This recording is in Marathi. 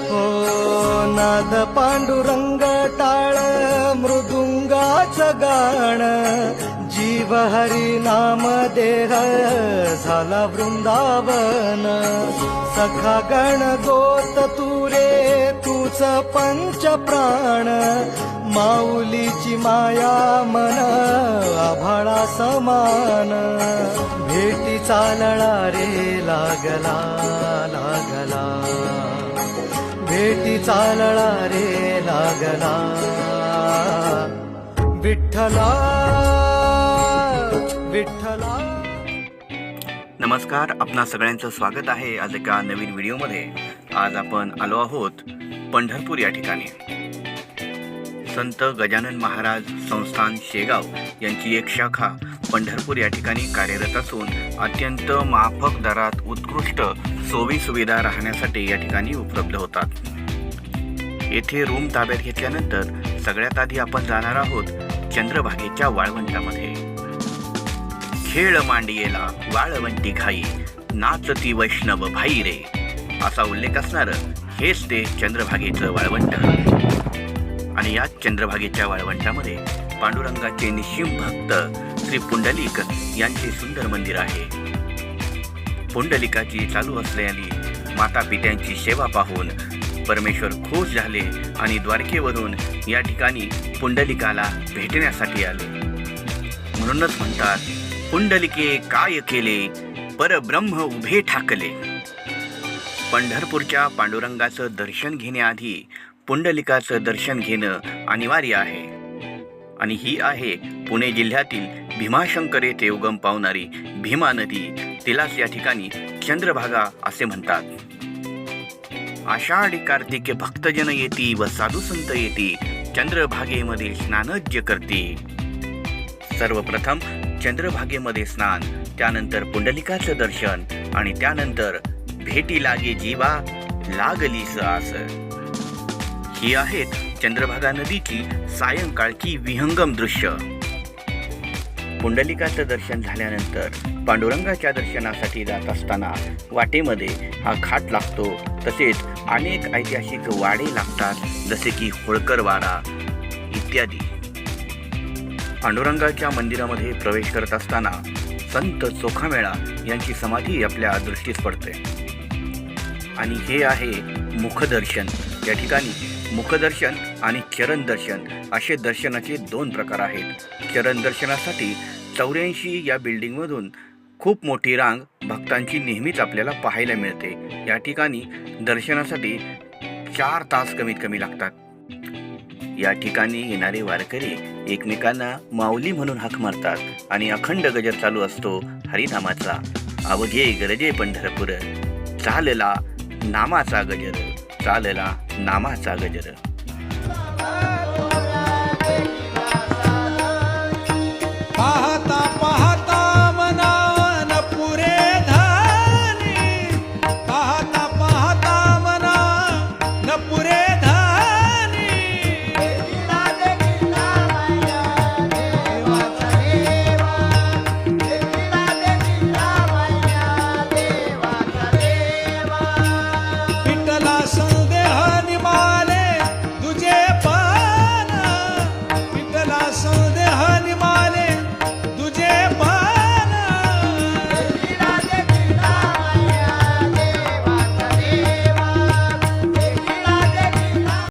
हो नाद पांडुरंग टाळ मृदुंगाचं गाण, जीव हरी नाम देह झाला वृंदावन. सखा गण गोत तुरे तूच पंच प्राण, माऊलीची माया मन आभाळा समान. भेटी चालला रे लागला लागला, भेटी चालला रे लागला. विठ्ठला विठ्ठला. नमस्कार, आपणा सगळ्यांचं स्वागत आहे आज एका नवीन व्हिडिओमध्ये. आज आपण आलो आहोत पंढरपूर या ठिकाणी. संत गजानन महाराज संस्थान शेगाव यांची एक शाखा पंढरपूर या ठिकाणी कार्यरत असून अत्यंत माफक दरात उत्कृष्ट सोयी सुविधा राहण्यासाठी या ठिकाणी उपलब्ध होतात. येथे रूम ताब्यात घेतल्यानंतर सगळ्यात आधी आपण जाणार आहोत चंद्रभागेच्या वाळवंटामध्ये. खेळ मांडियेला वाळवंटी घाई, नाचती वैष्णव भाई रे, असा उल्लेख असणारं हेच ते चंद्रभागेचं वाळवंट. आणि याच चंद्रभागेच्या वाळवंटामध्ये पांडुरंगाचे निश्चिम भक्त श्री पुंडलिक यांचे सुंदर मंदिर आहे. पुंडलिकाची चालू असलेली माता पित्यांची सेवा पाहून परमेश्वर खुश झाले आणि द्वारकेवरून या ठिकाणी पुंडलिकाला भेटण्यासाठी आले. म्हणूनच म्हणतात, पुंडलिके काय केले परब्रह्म उभे ठाकले. पंढरपूरच्या पांडुरंगाचं दर्शन घेण्याआधी पुंडलिकाचं दर्शन घेणं अनिवार्य आहे. आणि ही आहे पुणे जिल्ह्यातील भीमाशंकर येथे उगम पावणारी भीमा नदी. तिलाच या ठिकाणी चंद्रभागा असे म्हणतात. आषाढी कार्तिके भक्तजन येती व साधू संत येती, चंद्रभागेमध्ये स्नानज्य करती. सर्वप्रथम चंद्रभागेमध्ये स्नान, त्यानंतर पुंडलिकाचं दर्शन आणि त्यानंतर भेटी लागे जीवा लागलीस आस. ही आहेत चंद्रभागा नदीची सायंकाळची विहंगम दृश्य. पुंडलिकाचं दर्शन झाल्यानंतर पांडुरंगाच्या दर्शनासाठी जात असताना वाटेमध्ये हा घाट लागतो. तसेच अनेक ऐतिहासिक वाडे लागतात, जसे की होळकर वाडा इत्यादी. पांडुरंगाच्या मंदिरामध्ये प्रवेश करत असताना संत चोखामेळा यांची समाधी आपल्या दृष्टीस पडते. आणि हे आहे मुखदर्शन. या ठिकाणी मुखदर्शन आणि चरण दर्शन असे दर्शनाचे दोन प्रकार आहेत. चरण दर्शनासाठी 84 या बिल्डिंगमधून खूप मोठी रांग भक्तांची नेहमीच आपल्याला पाहायला मिळते. या ठिकाणी दर्शनासाठी 4 तास कमीत कमी लागतात. या ठिकाणी येणारे वारकरी एकमेकांना माऊली म्हणून हाक मारतात आणि अखंड गजर चालू असतो हरिनामाचा. अवघे गरजे पंढरपूर, चालला नामाचा गजर, चालला नामाचा गजर.